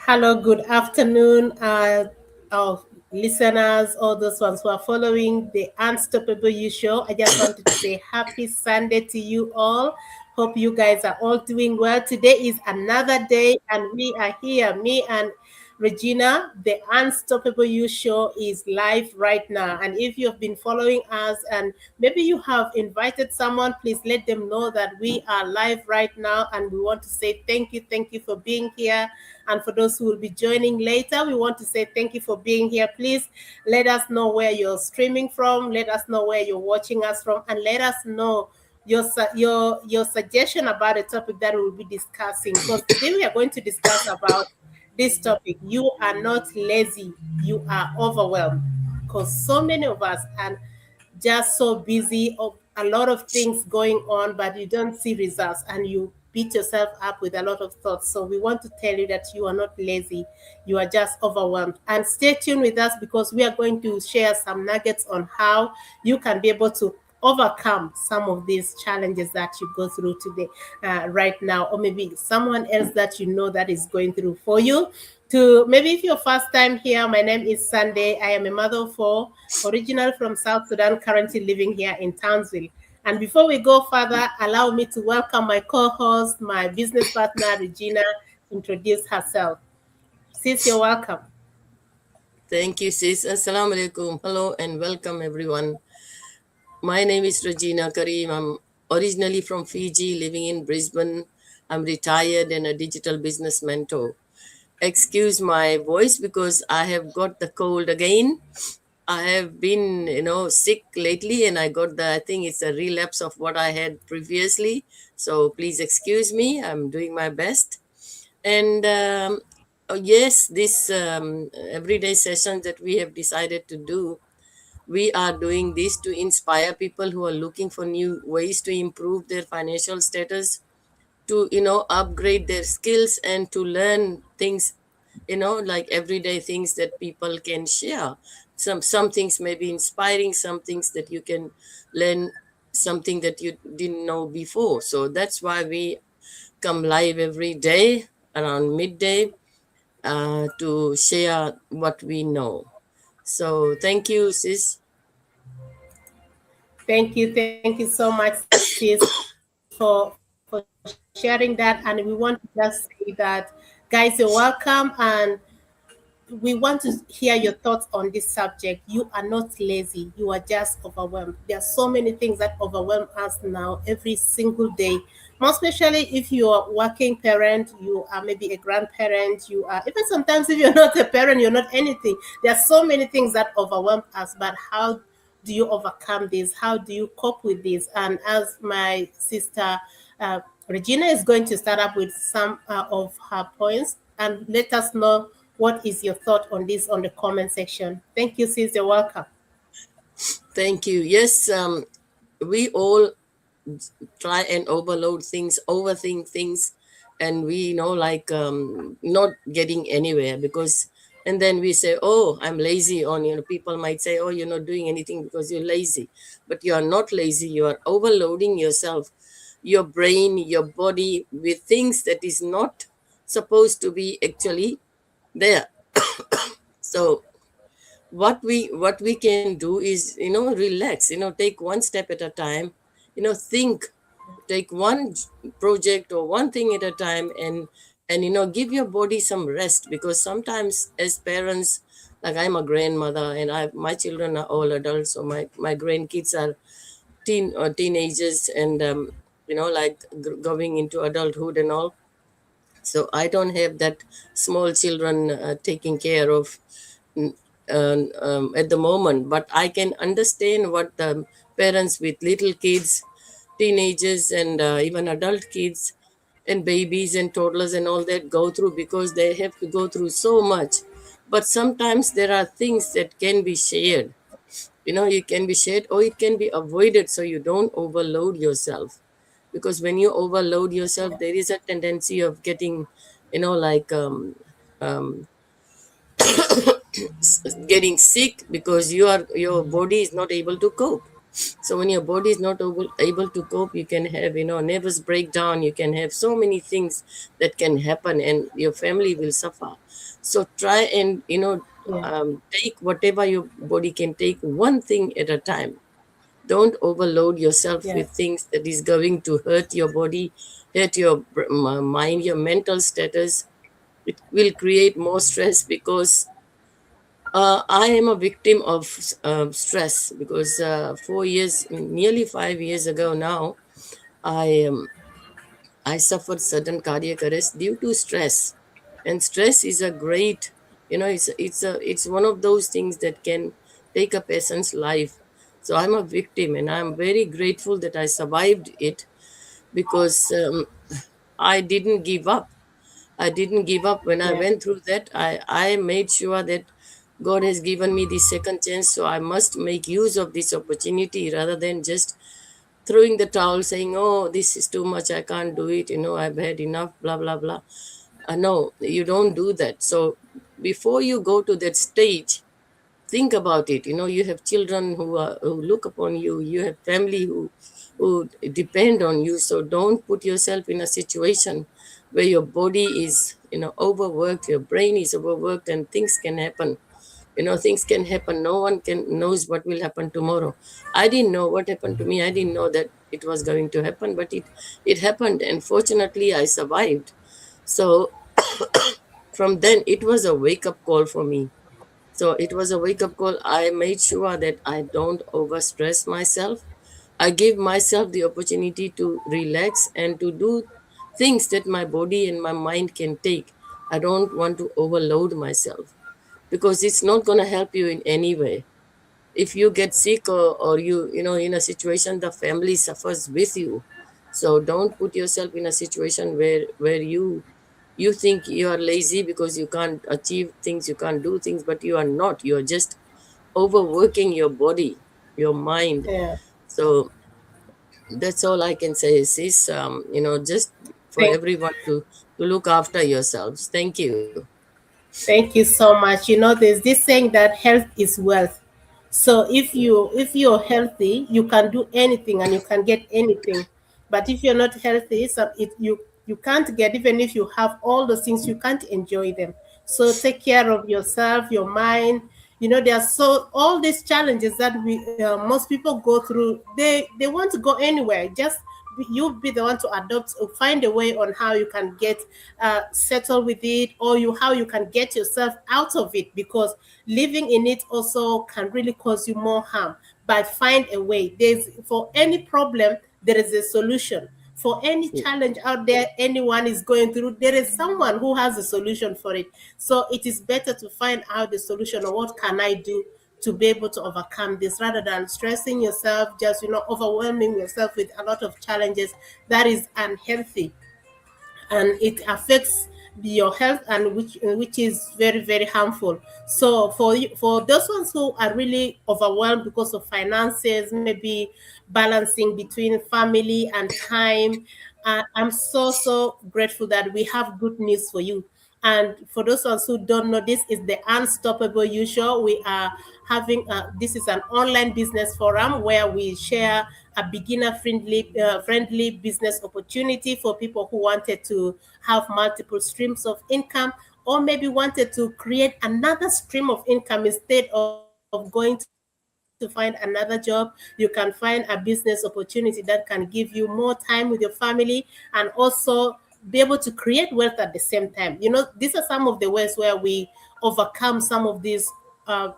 Hello, good afternoon, our listeners, all those ones who are following the Unstoppable You Show. I just wanted to say happy Sunday to you all. Hope you guys are all doing well. Today is another day, and we are here, me and Regina. The Unstoppable You Show is live right now. And if you have been following us and maybe you have invited someone, please let them know that we are live right now. And we want to say thank you for being here. And for those who will be joining later, we want to say thank you for being here. Please let us know where you're streaming from. Let us know where you're watching us from, and let us know your suggestion about the topic that we'll be discussing. Because today we are going to discuss about this topic. You are not lazy, you are overwhelmed. Because so many of us are just so busy of a lot of things going on, but you don't see results and you beat yourself up with a lot of thoughts. So we want to tell you that you are not lazy, you are just overwhelmed. And stay tuned with us because we are going to share some nuggets on how you can be able to overcome some of these challenges that you go through today, right now, or maybe someone else that you know that is going through. For you to maybe if you're first time here, my name is Sunday. I am a mother of four, original from South Sudan, currently living here in Townsville. And before we go further, allow me to welcome my co-host, my business partner, Regina, introduce herself. Sis, you're welcome. Thank you, sis. Assalamu alaikum. Hello and welcome, everyone. My name is Regina Karim. I'm originally from Fiji, living in Brisbane. I'm retired and a digital business mentor. Excuse my voice because I have got the cold again. I have been, sick lately, and I got I think it's a relapse of what I had previously. So please excuse me. I'm doing my best. And yes, this everyday session that we have decided to do, we are doing this to inspire people who are looking for new ways to improve their financial status, to upgrade their skills, and to learn things, like everyday things that people can share. Some things may be inspiring, some things that you can learn, something that you didn't know before. So that's why we come live every day around midday, to share what we know. So thank you, sis. Thank you so much, sis, for sharing that. And we want to just say that, guys, you're welcome, and we want to hear your thoughts on this subject. You are not lazy, you are just overwhelmed. There are so many things that overwhelm us now every single day. Most especially if you are working parent, you are maybe a grandparent, you are even sometimes if you're not a parent, you're not anything. There are so many things that overwhelm us, but how do you overcome this? How do you cope with this? And as my sister Regina is going to start up with some of her points and let us know what is your thought on this on the comment section. Thank you, sis. You're welcome. Thank you. Yes, we all try and overload things, overthink things, and we like not getting anywhere because. And then we say, "Oh, I'm lazy." On people might say, "Oh, you're not doing anything because you're lazy," but you are not lazy. You are overloading yourself, your brain, your body with things that is not supposed to be actually there. So what we can do is relax, take one step at a time, think, take one project or one thing at a time, and give your body some rest, because sometimes as parents, like I'm a grandmother and my children are all adults, so my grandkids are teenagers, and like going into adulthood and all. So I don't have that small children taking care of at the moment, but I can understand what the parents with little kids, teenagers, and even adult kids and babies and toddlers and all that go through, because they have to go through so much. But sometimes there are things that can be shared, it can be shared or it can be avoided, so you don't overload yourself. Because when you overload yourself, there is a tendency of getting, like um, getting sick, because your body is not able to cope. So when your body is not able to cope, you can have, nervous breakdown. You can have so many things that can happen, and your family will suffer. So try and, Yeah. take whatever your body can take, one thing at a time. Don't overload yourself Yeah. with things that is going to hurt your body, hurt your mind, your mental status. It will create more stress, because I am a victim of stress, because 4 years, nearly 5 years ago now, I I suffered sudden cardiac arrest due to stress, and stress is a great, it's one of those things that can take a person's life. So I'm a victim, and I'm very grateful that I survived it, because I didn't give up. I didn't give up when I Yeah. went through that. I made sure that God has given me the second chance, so I must make use of this opportunity rather than just throwing the towel, saying, "Oh, this is too much. I can't do it. I've had enough." Blah blah blah. No, you don't do that. So before you go to that stage, think about it. You have children who look upon you. You have family who depend on you. So don't put yourself in a situation where your body is overworked, your brain is overworked, and things can happen. Things can happen. No one can knows what will happen tomorrow. I didn't know what happened to me. I didn't know that it was going to happen, but it happened, and fortunately I survived. So from then, it was a wake up call for me. So it was a wake up call. I made sure that I don't overstress myself. I give myself the opportunity to relax and to do things that my body and my mind can take. I don't want to overload myself, because it's not going to help you in any way. If you get sick, or you in a situation, the family suffers with you. So don't put yourself in a situation where you think you are lazy because you can't achieve things, you can't do things, but you are not. You are just overworking your body, your mind. Yeah. So that's all I can say is just for Thank everyone to look after yourselves. Thank you. Thank you so much. There's this saying that health is wealth. So if you're healthy, you can do anything and you can get anything. But if you're not healthy, you can't get, even if you have all those things, you can't enjoy them. So take care of yourself, your mind. There are so all these challenges that we most people go through. They want to go anywhere. Just you be the one to adopt or find a way on how you can get settle with it, or how you can get yourself out of it, because living in it also can really cause you more harm. But find a way. There's For any problem there is a solution. For any Yeah. challenge out there anyone is going through, there is someone who has a solution for it. So it is better to find out the solution, or what can I do to be able to overcome this, rather than stressing yourself, just overwhelming yourself with a lot of challenges. That is unhealthy, and it affects your health, and which is very, very harmful. So for those ones who are really overwhelmed because of finances, maybe balancing between family and time, I'm so grateful that we have good news for you. And for those ones who don't know, this is the Unstoppable You Show. We are having this is an online business forum where we share a beginner friendly business opportunity for people who wanted to have multiple streams of income, or maybe wanted to create another stream of income instead of going to find another job. You can find a business opportunity that can give you more time with your family, and also be able to create wealth at the same time. These are some of the ways where we overcome some of these uh,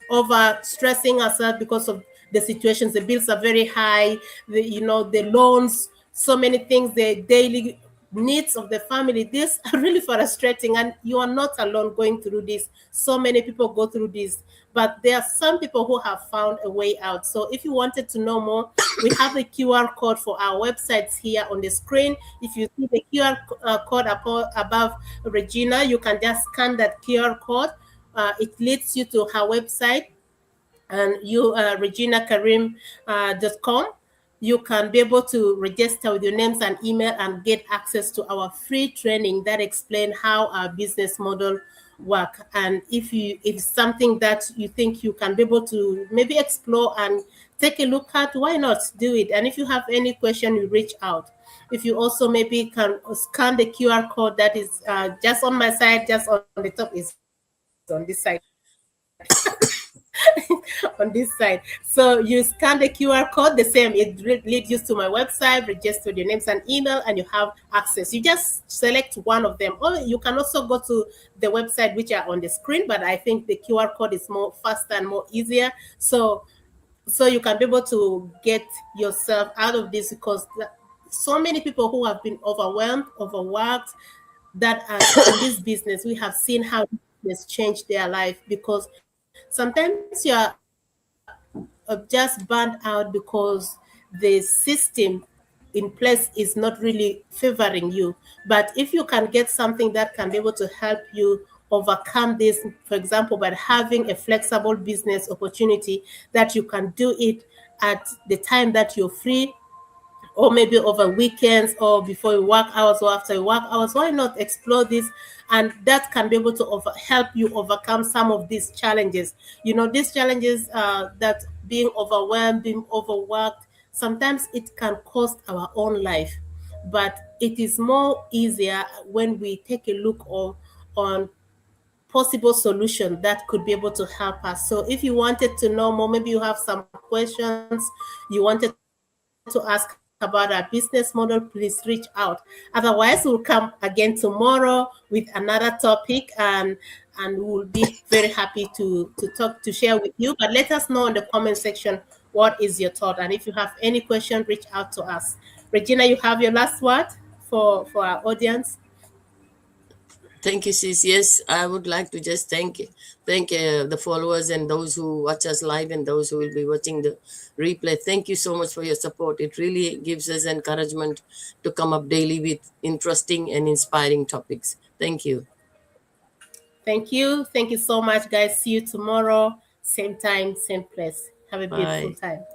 over stressing ourselves because of the situations. The bills are very high, the loans, so many things, the daily needs of the family. These are really frustrating, and you are not alone going through this. So many people go through this, but there are some people who have found a way out. So if you wanted to know more, we have a QR code for our websites here on the screen. If you see the QR code above Regina, you can just scan that QR code. It leads you to her website, and you reginakarim.com. You can be able to register with your names and email and get access to our free training that explain how our business model work. And if it's something that you think you can be able to maybe explore and take a look at, why not do it? And if you have any question, you reach out. If you also maybe can scan the QR code that is just on my side, just on the top, is on this side. On this side. So you scan the QR code, the same. Leads you to my website, register your names and email, and you have access. You just select one of them, or you can also go to the website which are on the screen. But I think the QR code is more faster and more easier. So you can be able to get yourself out of this, because so many people who have been overwhelmed, overworked, that are in this business, we have seen how this changed their life. Because sometimes you are just burned out because the system in place is not really favoring you. But if you can get something that can be able to help you overcome this, for example, by having a flexible business opportunity, that you can do it at the time that you're free, or maybe over weekends, or before your work hours or after your work hours, why not explore this? And that can be able to help you overcome some of these challenges. These challenges, that being overwhelmed, being overworked, sometimes it can cost our own life. But it is more easier when we take a look on possible solution that could be able to help us. So if you wanted to know more, maybe you have some questions you wanted to ask about our business model, please reach out. Otherwise, we'll come again tomorrow with another topic, and we'll be very happy to share with you. But let us know in the comment section what is your thought. And if you have any question, reach out to us. Regina, you have your last word for our audience. Thank you, sis. Yes, I would like to just thank the followers and those who watch us live and those who will be watching the replay. Thank you so much for your support. It really gives us encouragement to come up daily with interesting and inspiring topics. Thank you. Thank you. Thank you so much, guys. See you tomorrow, same time, same place. Have a beautiful Bye. time.